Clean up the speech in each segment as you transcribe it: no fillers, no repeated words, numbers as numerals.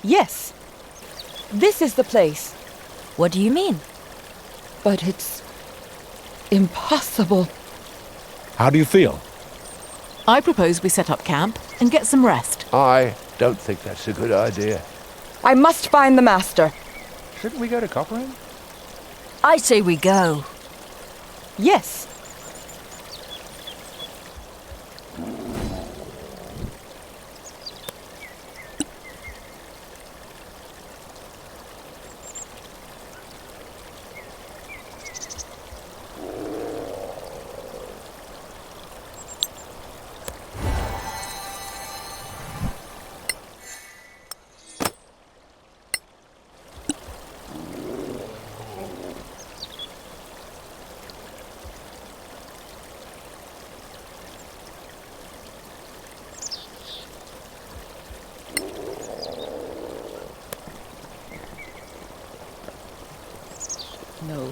Yes. This is the place. What do you mean? But it's impossible. How do you feel? I propose we set up camp and get some rest. I don't think that's a good idea. I must find the Master. Shouldn't we go to Copperhead? I say we go. Yes.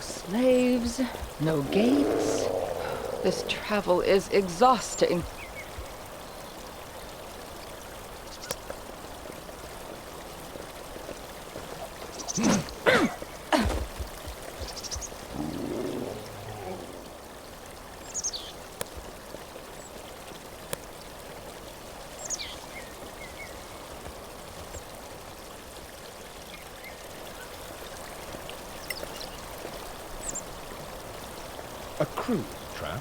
slaves, no gates. This travel is exhausting. A cruise, tramp?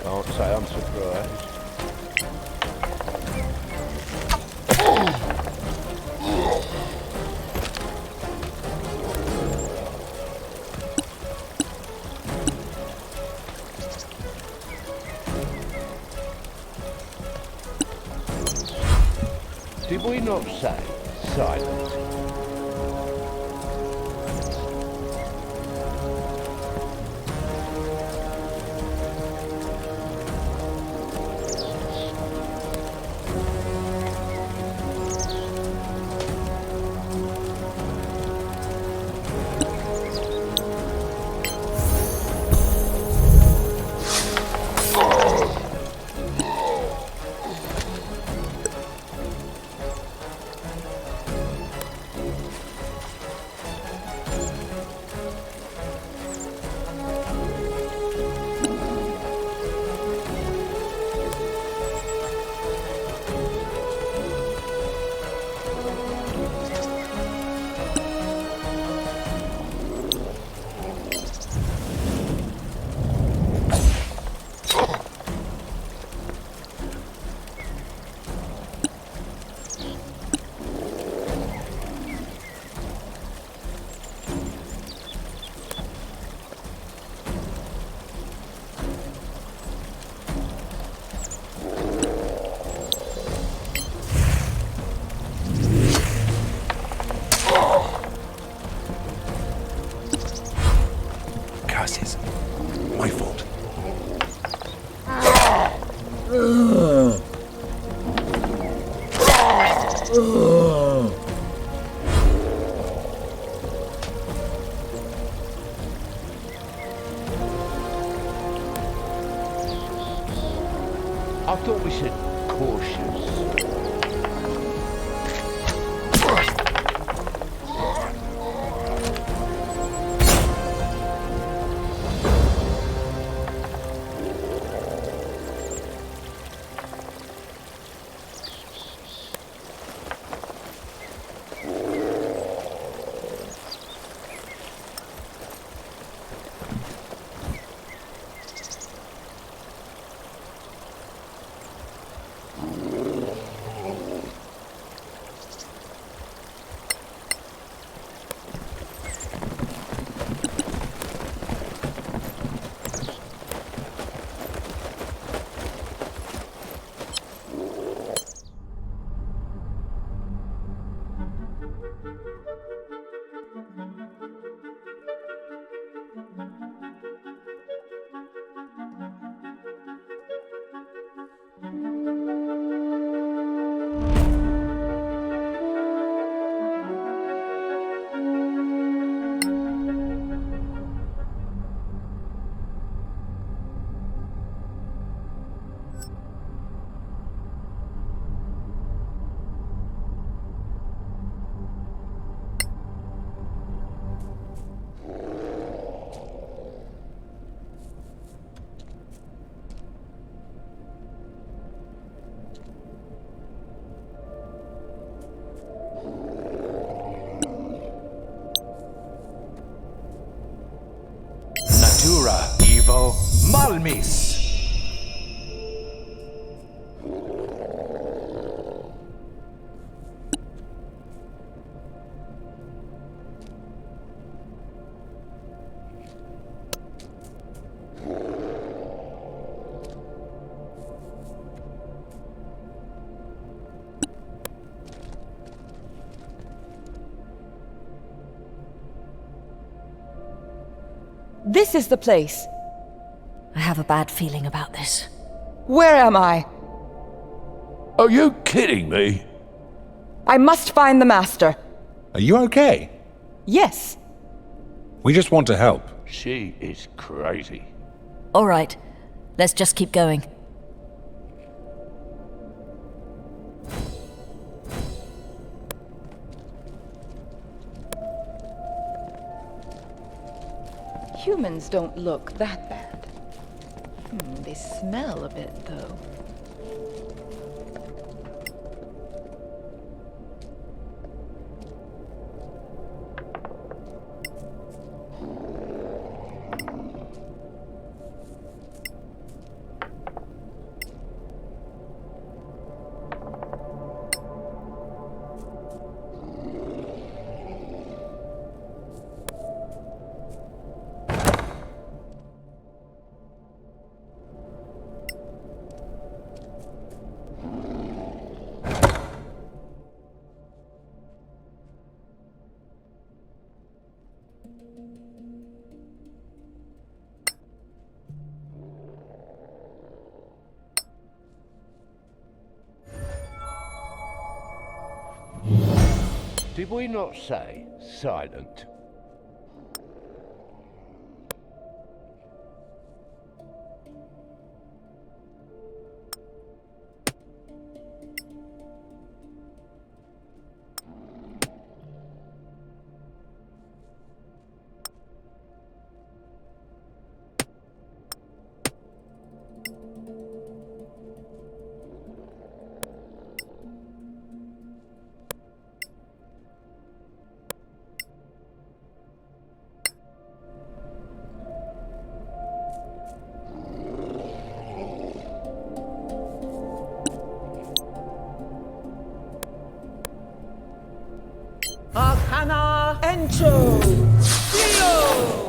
Can't say I'm surprised. Did we not say silence? Curses. My fault. I thought we said cautious. Natura Evo Malmis. This is the place. I have a bad feeling about this. Where am I? Are you kidding me? I must find the Master. Are you okay? Yes. We just want to help. She is crazy. All right, let's just keep going. Humans don't look that bad. They smell a bit, though. Did we not say silent? Arcana Entro! Theo!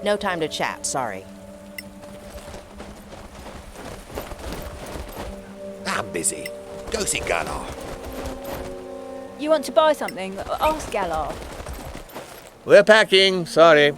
No time to chat, sorry. I'm busy. Go see Galar. You want to buy something? Ask Galar. We're packing, sorry.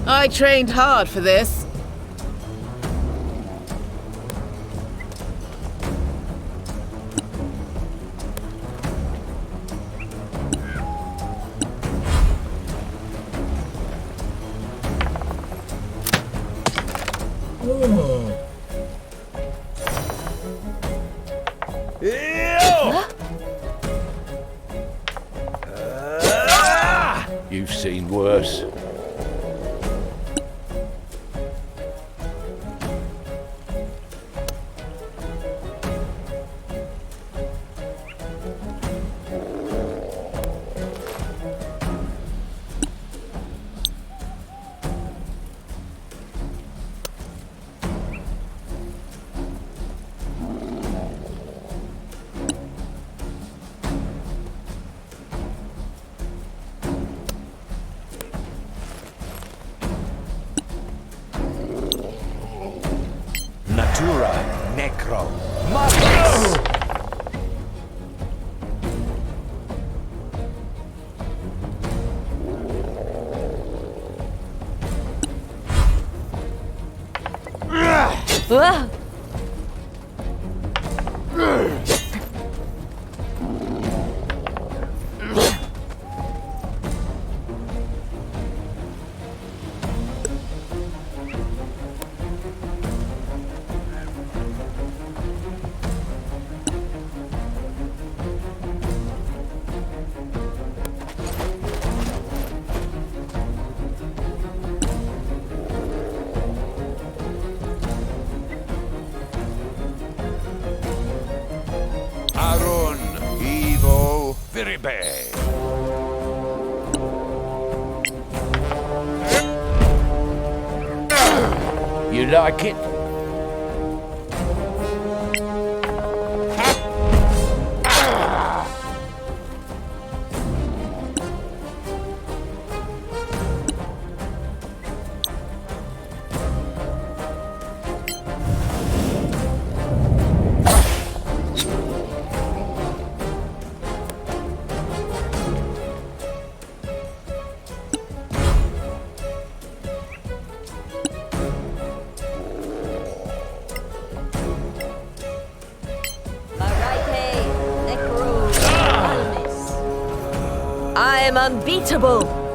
I trained hard for this. You've seen worse. Natura Necro. Marvelous! Ah! Arun, Evo, Viribe. You like it? I am unbeatable!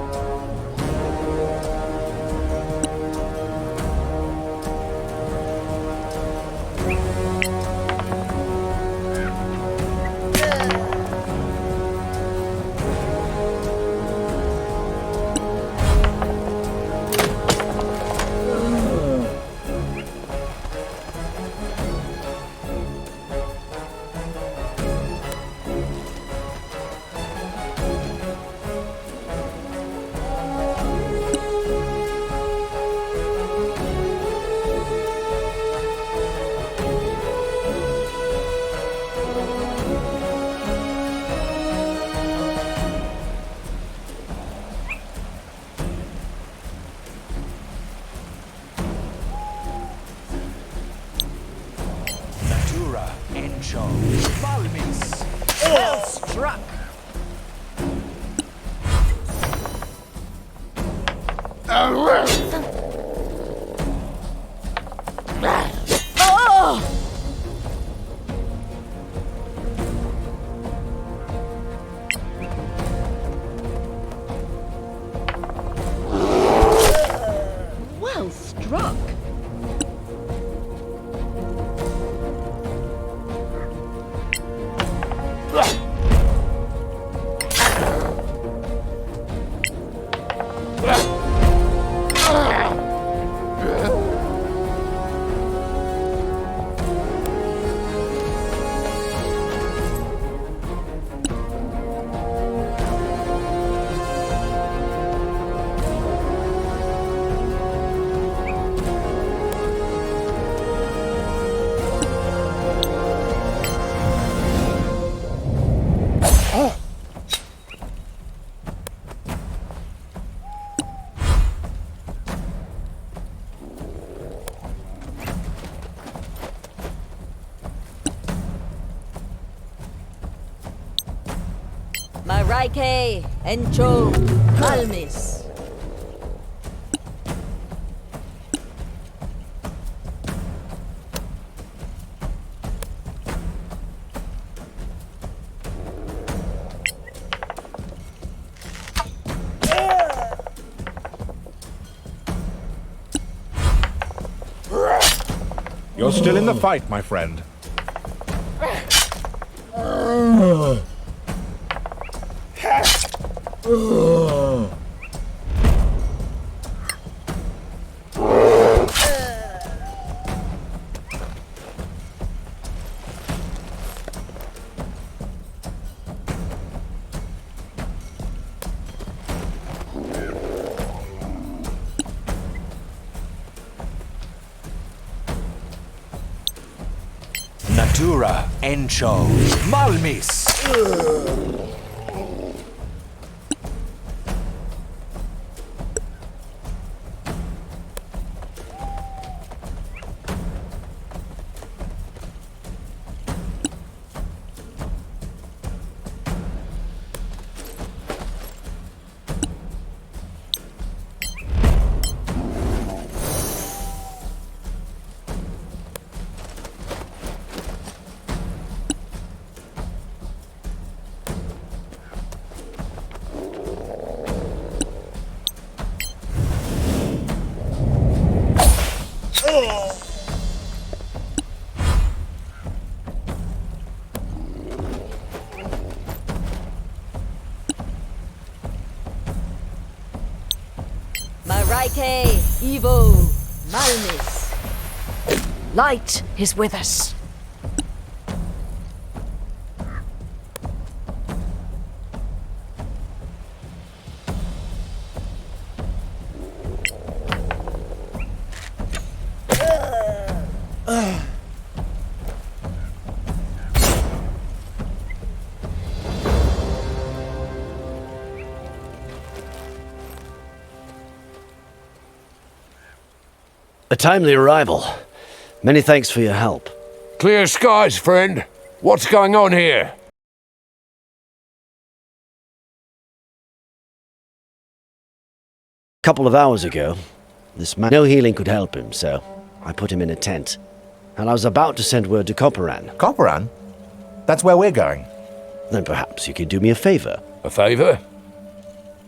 Natura Encho. Balmis. Well struck. Well struck. Maraike, Encho, Malmis. You're still in the fight, my friend. Natura Encho Malmis. Marike, Evo, Malmis. Light is with us. A timely arrival. Many thanks for your help. Clear skies, friend. What's going on here? A couple of hours ago, this man... No healing could help him, so I put him in a tent. And I was about to send word to Copperan. Copperan? That's where we're going. Then perhaps you could do me a favor. A favour?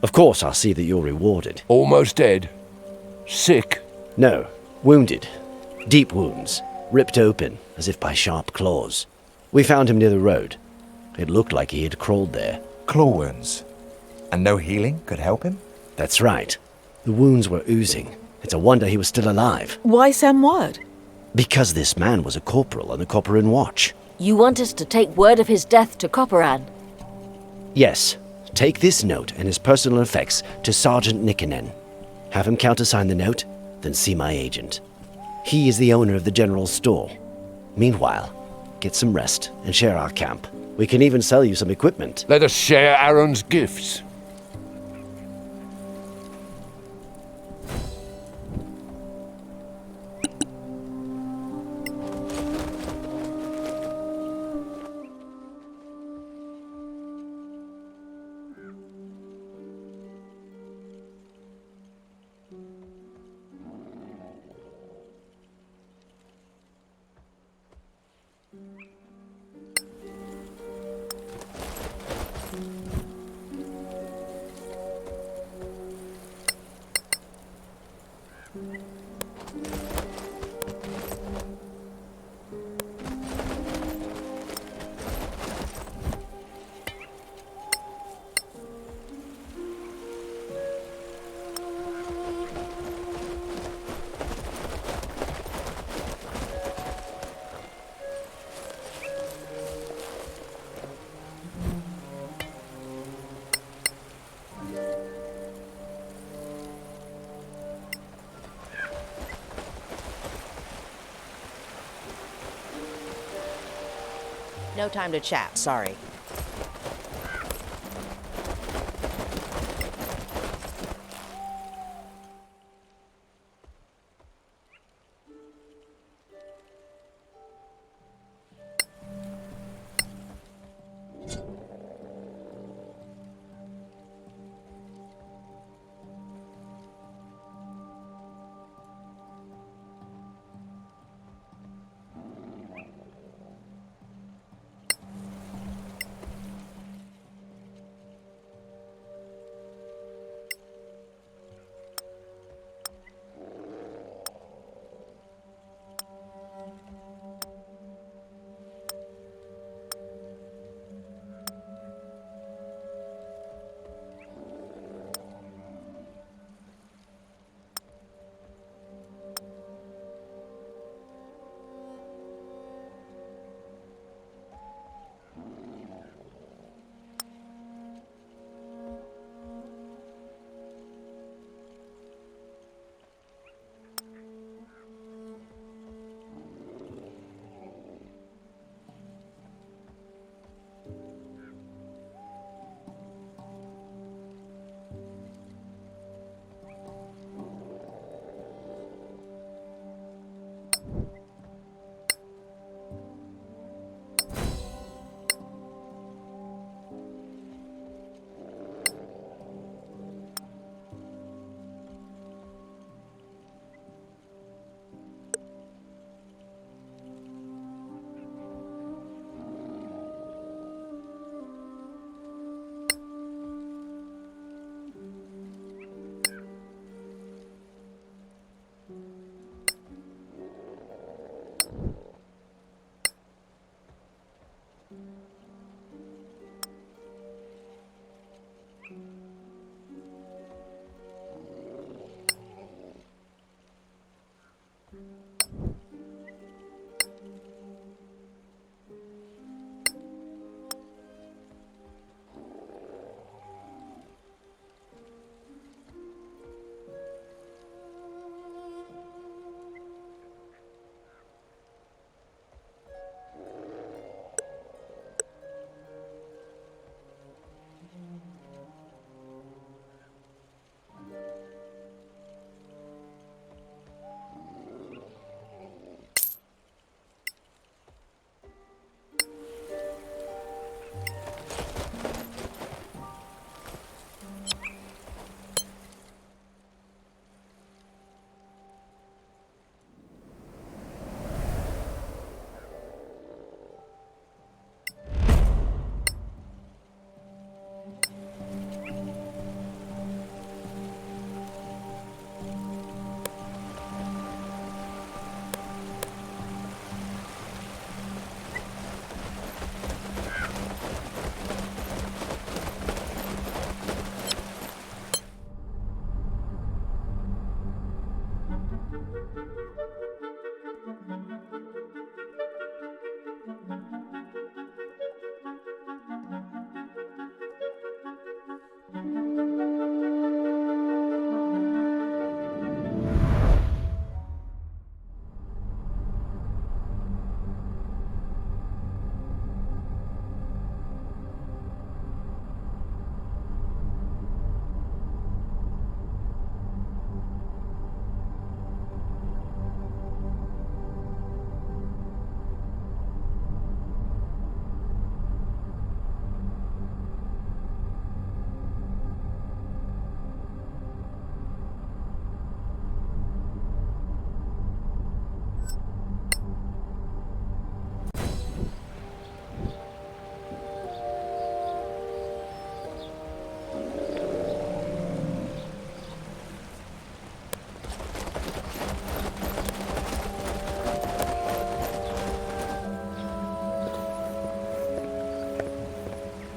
Of course, I'll see that you're rewarded. Almost dead? Sick? No, wounded. Deep wounds. Ripped open, as if by sharp claws. We found him near the road. It looked like he had crawled there. Claw wounds. And no healing could help him? That's right. The wounds were oozing. It's a wonder he was still alive. Why send word? Because this man was a corporal on the Copperan Watch. You want us to take word of his death to Copperan? Yes. Take this note and his personal effects to Sergeant Nikkanen. Have him countersign the note, then see my agent. He is the owner of the general store. Meanwhile, get some rest and share our camp. We can even sell you some equipment. Let us share Aaron's gifts. No time to chat, sorry.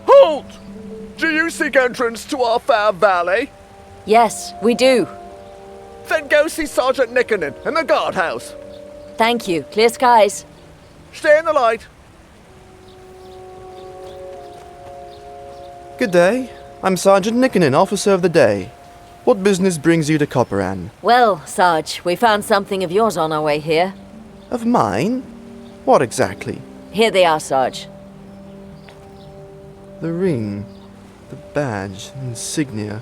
Halt! Do you seek entrance to our fair valley? Yes, we do. Then go see Sergeant Nickenen in the guardhouse. Thank you. Clear skies. Stay in the light. Good day. I'm Sergeant Nickenen, Officer of the Day. What business brings you to Copperan? Well, Sarge, we found something of yours on our way here. Of mine? What exactly? Here they are, Sarge. The ring, the badge, insignia.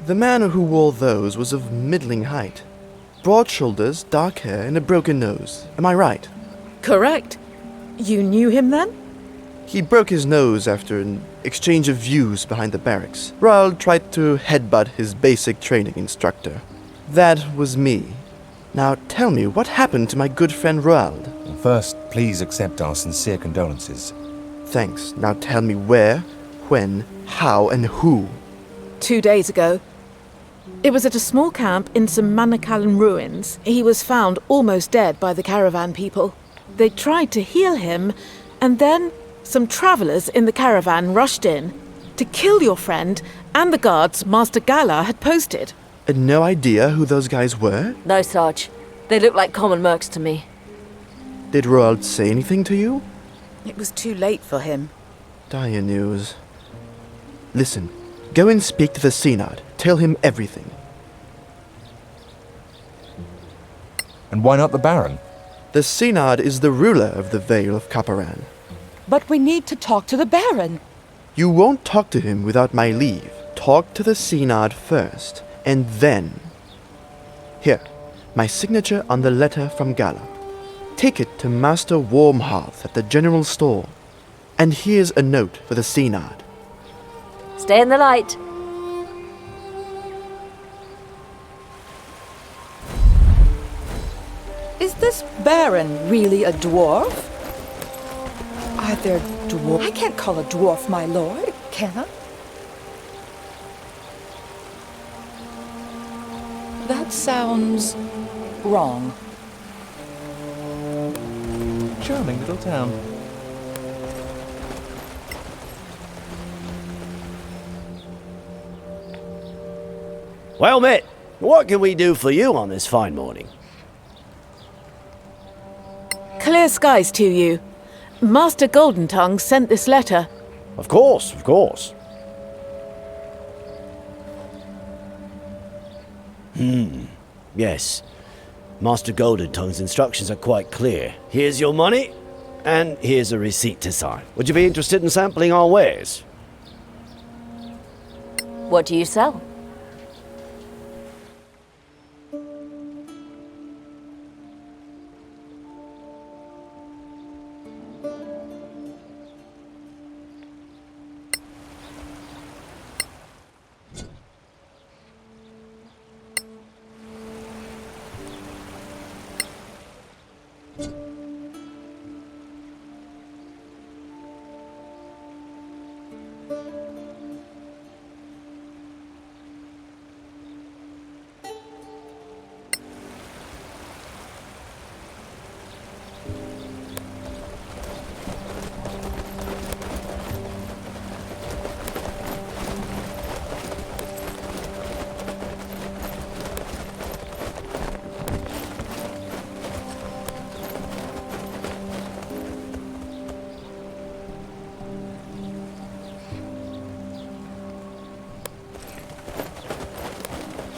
The man who wore those was of middling height. Broad shoulders, dark hair, and a broken nose. Am I right? Correct. You knew him then? He broke his nose after an exchange of views behind the barracks. Roald tried to headbutt his basic training instructor. That was me. Now tell me, what happened to my good friend Roald? First, please accept our sincere condolences. Thanks. Now tell me where, when, how, and who. 2 days ago. It was at a small camp in some Manakalan ruins. He was found almost dead by the caravan people. They tried to heal him, and then some travellers in the caravan rushed in to kill your friend and the guards Master Gala had posted. And no idea who those guys were? No, Sarge. They look like common mercs to me. Did Roald say anything to you? It was too late for him. Dire news. Listen, go and speak to the Synod. Tell him everything. And why not the Baron? The Synod is the ruler of the Vale of Copperan. But we need to talk to the Baron. You won't talk to him without my leave. Talk to the Synod first, and then... Here, my signature on the letter from Gala. Take it to Master Warmhearth at the general store. And here's a note for the Synod. Stay in the light. Is this Baron really a dwarf? Are there dwarf? I can't call a dwarf my lord, can I? That sounds wrong. Charming little town. Well met. What can we do for you on this fine morning? Clear skies to you. Master Goldentongue sent this letter. Of course, of course. Yes. Master Goldentongue's instructions are quite clear. Here's your money, and here's a receipt to sign. Would you be interested in sampling our wares? What do you sell?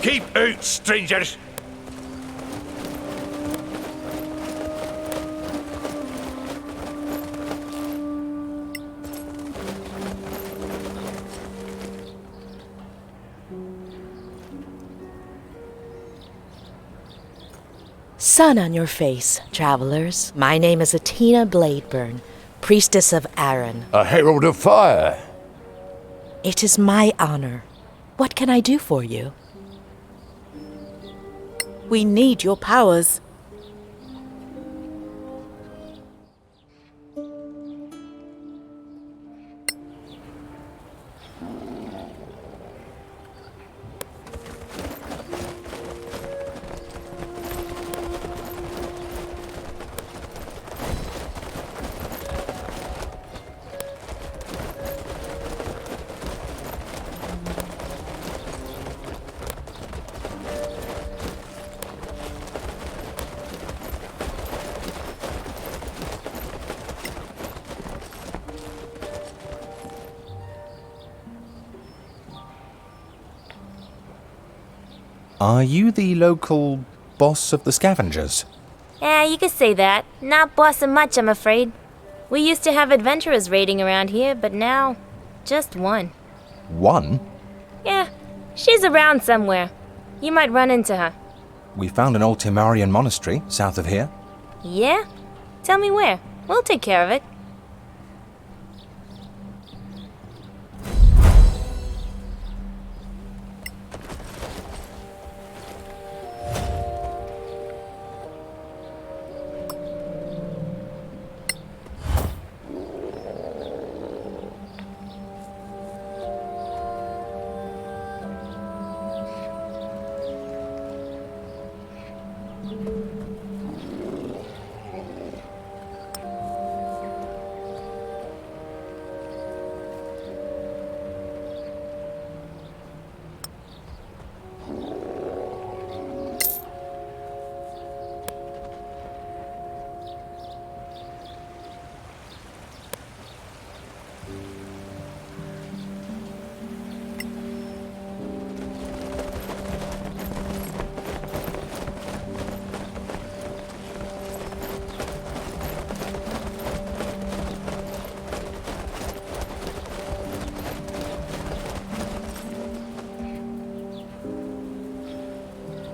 Keep out, strangers! Sun on your face, travelers. My name is Atina Bladeburn, priestess of Aaron. A herald of fire. It is my honor. What can I do for you? We need your powers. Are you the local boss of the scavengers? Yeah, you could say that. Not bossing much, I'm afraid. We used to have adventurers raiding around here, but now, just one. One? Yeah, she's around somewhere. You might run into her. We found an old Tirmarian monastery south of here. Yeah? Tell me where. We'll take care of it.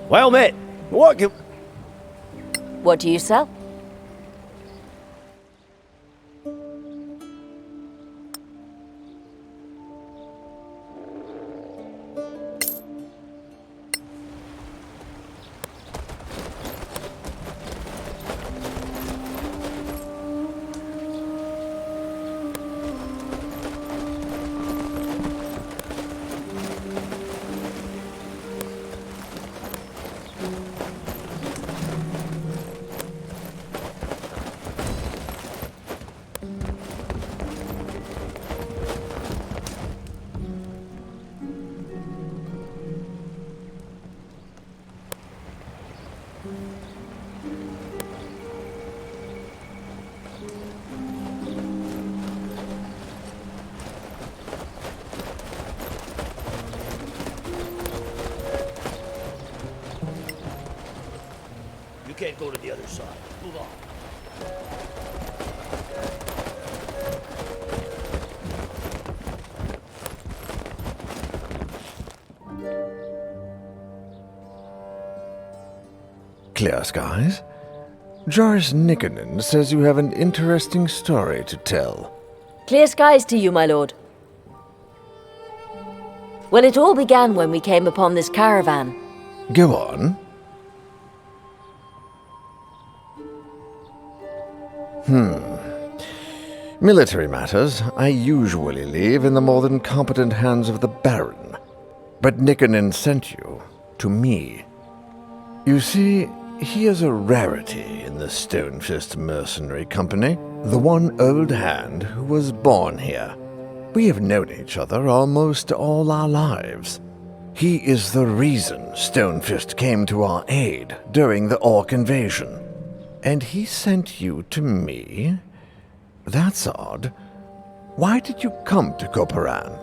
Well met. What do you sell? You can't go to the other side. Move on. Clear skies. Joris Nikkonen says you have an interesting story to tell. Clear skies to you, my lord. Well, it all began when we came upon this caravan. Go on. Military matters I usually leave in the more than competent hands of the Baron. But Nikkonen sent you to me. You see, he is a rarity in the Stonefist Mercenary Company, the one old hand who was born here. We have known each other almost all our lives. He is the reason Stonefist came to our aid during the Orc invasion. And he sent you to me? That's odd. Why did you come to Koparan?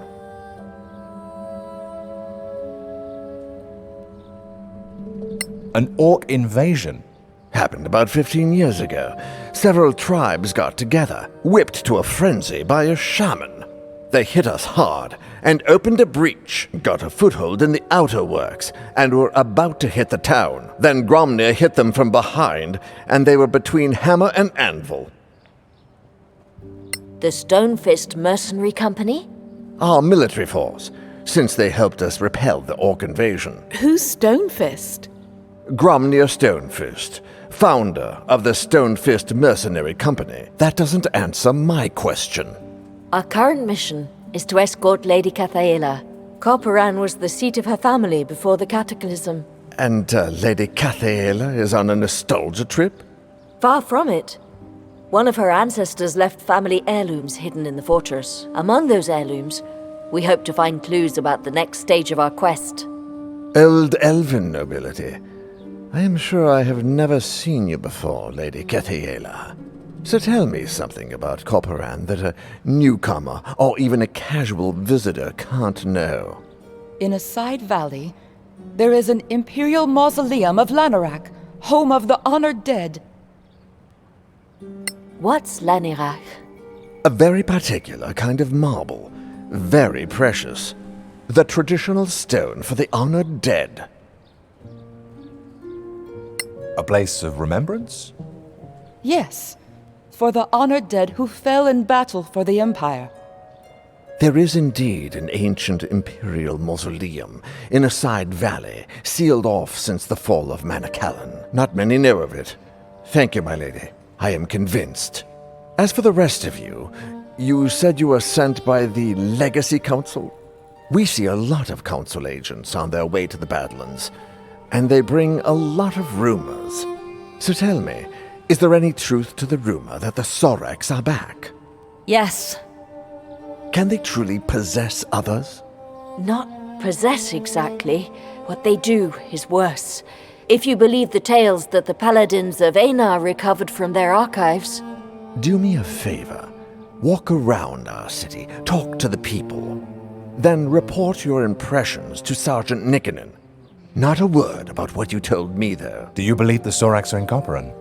An orc invasion? Happened about 15 years ago. Several tribes got together, whipped to a frenzy by a shaman. They hit us hard and opened a breach, got a foothold in the outer works, and were about to hit the town. Then Gromnir hit them from behind, and they were between hammer and anvil. The Stonefist Mercenary Company? Our military force, since they helped us repel the orc invasion. Who's Stonefist? Gromnir Stonefist, founder of the Stonefist Mercenary Company. That doesn't answer my question. Our current mission is to escort Lady Cathaela. Corporan was the seat of her family before the Cataclysm. And Lady Cathaela is on a nostalgia trip? Far from it. One of her ancestors left family heirlooms hidden in the fortress. Among those heirlooms, we hope to find clues about the next stage of our quest. Old elven nobility. I am sure I have never seen you before, Lady Cathaela. So tell me something about Corporan that a newcomer or even a casual visitor can't know. In a side valley, there is an imperial mausoleum of Lanarak, home of the honored dead. What's Lanirach? A very particular kind of marble, very precious. The traditional stone for the honored dead. A place of remembrance? Yes, for the honored dead who fell in battle for the Empire. There is indeed an ancient imperial mausoleum in a side valley, sealed off since the fall of Manacalon. Not many know of it. Thank you, my lady. I am convinced. As for the rest of you, you said you were sent by the Legacy Council? We see a lot of Council agents on their way to the Badlands, and they bring a lot of rumors. So tell me, is there any truth to the rumor that the Sorax are back? Yes. Can they truly possess others? Not possess exactly. What they do is worse. If you believe the tales that the Paladins of Einar recovered from their archives. Do me a favor. Walk around our city, talk to the people. Then report your impressions to Sergeant Nickenen. Not a word about what you told me, though. Do you believe the Sorax are in Corporan?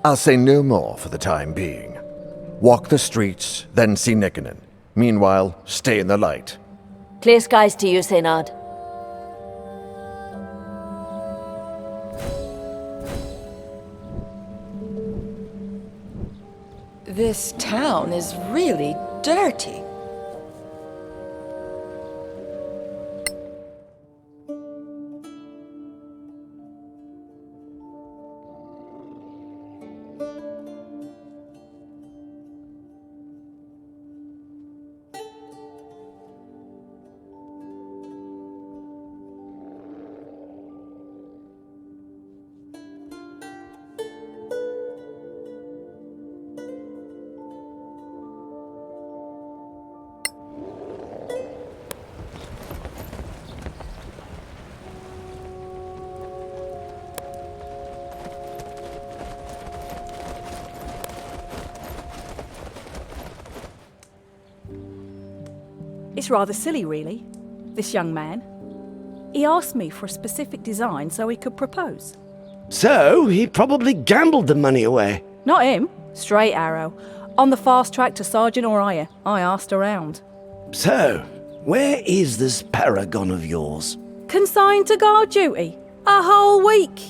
I'll say no more for the time being. Walk the streets, then see Nickenen. Meanwhile, stay in the light. Clear skies to you, Seynard. This town is really dirty. It's rather silly, really, this young man. He asked me for a specific design so he could propose. So, he probably gambled the money away. Not him. Straight arrow. On the fast track to Sergeant or higher. I asked around. So, where is this paragon of yours? Consigned to guard duty. A whole week.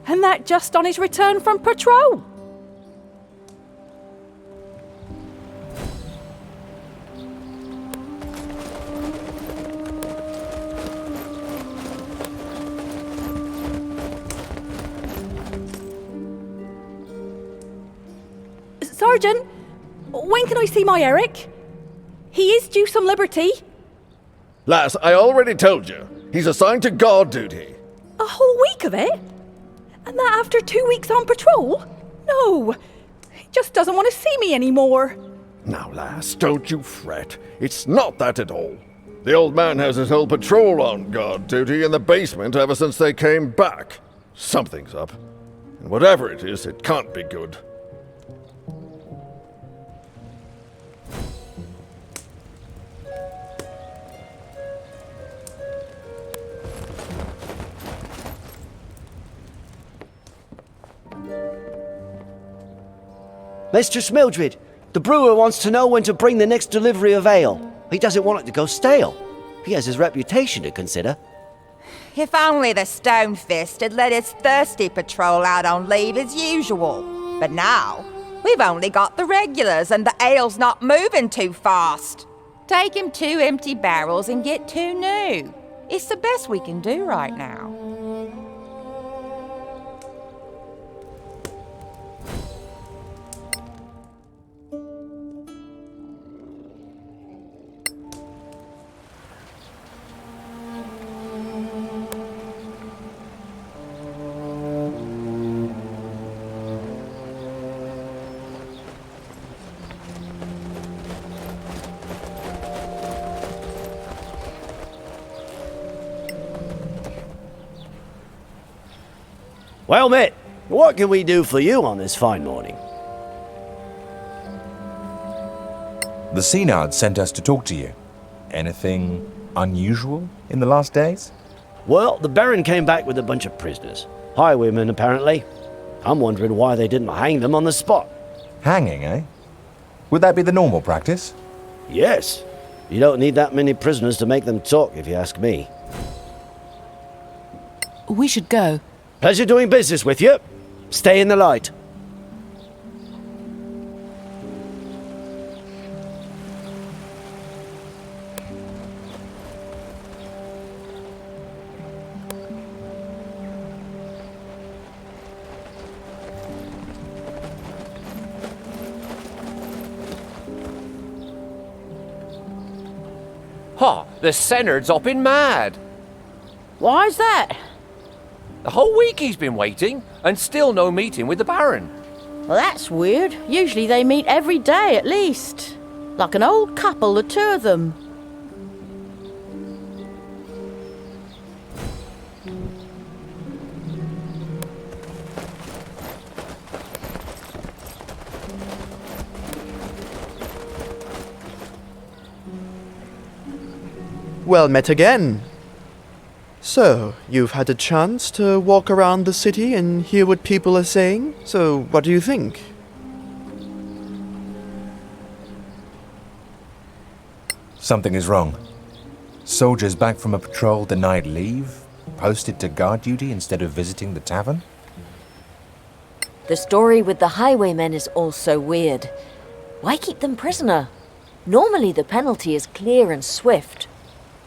And that just on his return from patrol. Sergeant, when can I see my Eric? He is due some liberty. Lass, I already told you. He's assigned to guard duty. A whole week of it? And that after 2 weeks on patrol? No, he just doesn't want to see me anymore. Now, lass, don't you fret. It's not that at all. The old man has his whole patrol on guard duty in the basement ever since they came back. Something's up. And whatever it is, it can't be good. Mistress Mildred, the brewer wants to know when to bring the next delivery of ale. He doesn't want it to go stale. He has his reputation to consider. If only the Stonefist had let his thirsty patrol out on leave as usual. But now, we've only got the regulars and the ale's not moving too fast. Take him 2 empty barrels and get 2 new. It's the best we can do right now. Well met, what can we do for you on this fine morning? The Synod sent us to talk to you. Anything unusual in the last days? Well, the Baron came back with a bunch of prisoners. Highwaymen, apparently. I'm wondering why they didn't hang them on the spot. Hanging, eh? Would that be the normal practice? Yes. You don't need that many prisoners to make them talk, if you ask me. We should go. Pleasure doing business with you. Stay in the light. Ha! The Senard's hopping mad. Why's that? The whole week he's been waiting, and still no meeting with the Baron. Well, that's weird. Usually they meet every day at least. Like an old couple, the 2 of them. Well met again. So, you've had a chance to walk around the city and hear what people are saying? So, what do you think? Something is wrong. Soldiers back from a patrol denied leave, posted to guard duty instead of visiting the tavern? The story with the highwaymen is also weird. Why keep them prisoner? Normally the penalty is clear and swift.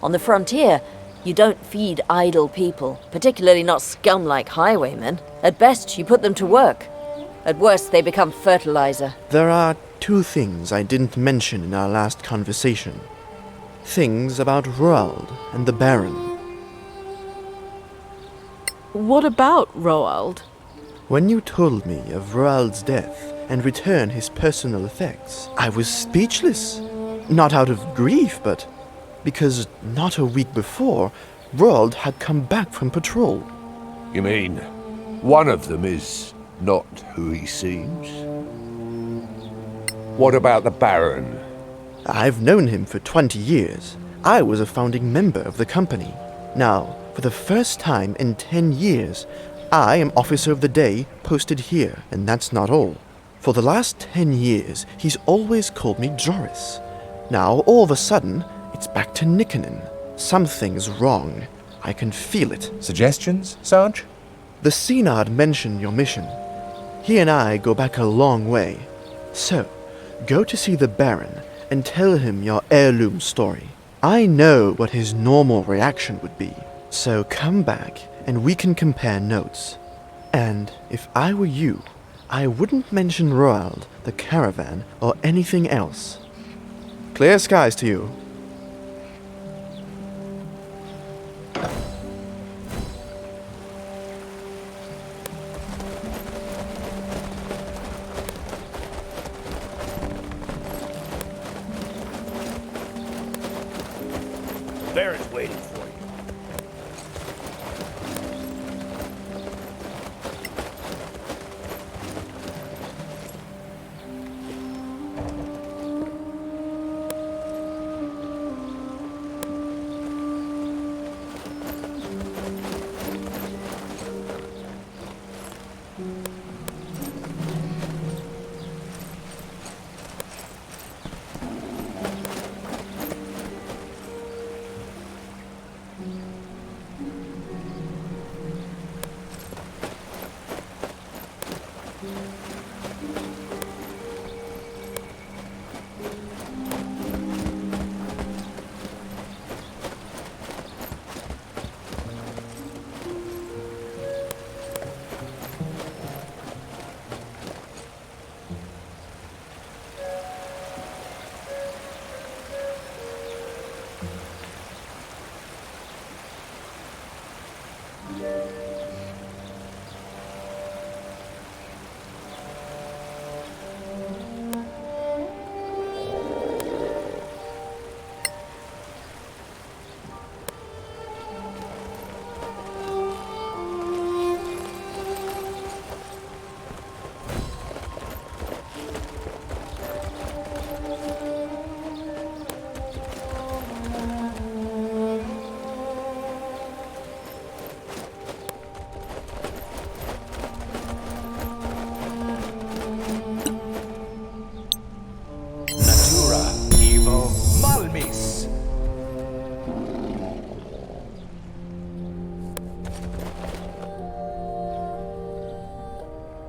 On the frontier, you don't feed idle people, particularly not scum like highwaymen. At best, you put them to work. At worst, they become fertilizer. There are 2 things I didn't mention in our last conversation. Things about Roald and the Baron. What about Roald? When you told me of Roald's death and returned his personal effects, I was speechless. Not out of grief, but because not a week before, Roald had come back from patrol. You mean one of them is not who he seems? What about the Baron? I've known him for 20 years. I was a founding member of the company. Now, for the first time in 10 years, I am Officer of the Day posted here, and that's not all. For the last 10 years, he's always called me Joris. Now, all of a sudden, it's back to Nikkonen. Something's wrong. I can feel it. Suggestions, Sarge? The Synod mentioned your mission. He and I go back a long way. So, go to see the Baron and tell him your heirloom story. I know what his normal reaction would be. So come back and we can compare notes. And if I were you, I wouldn't mention Roald, the caravan, or anything else. Clear skies to you. Baron's waiting for you.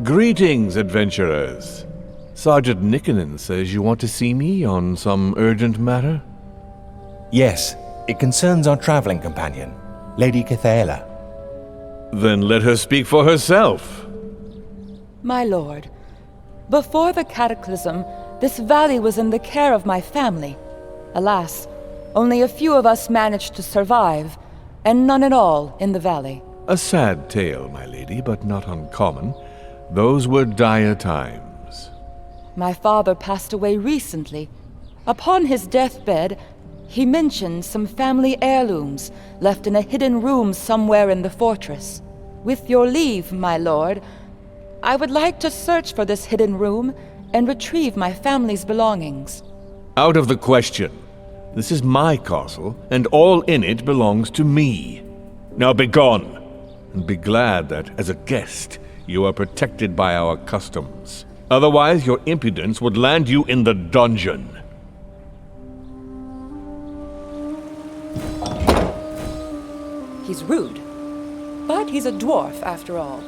Greetings, adventurers. Sergeant Nickenen says you want to see me on some urgent matter? Yes, it concerns our traveling companion, Lady Cathaela. Then let her speak for herself. My lord, before the cataclysm, this valley was in the care of my family. Alas, only a few of us managed to survive, and none at all in the valley. A sad tale, my lady, but not uncommon. Those were dire times. My father passed away recently. Upon his deathbed, he mentioned some family heirlooms left in a hidden room somewhere in the fortress. With your leave, my lord, I would like to search for this hidden room and retrieve my family's belongings. Out of the question. This is my castle, and all in it belongs to me. Now begone, and be glad that, as a guest, you are protected by our customs. Otherwise, your impudence would land you in the dungeon. He's rude, but he's a dwarf after all.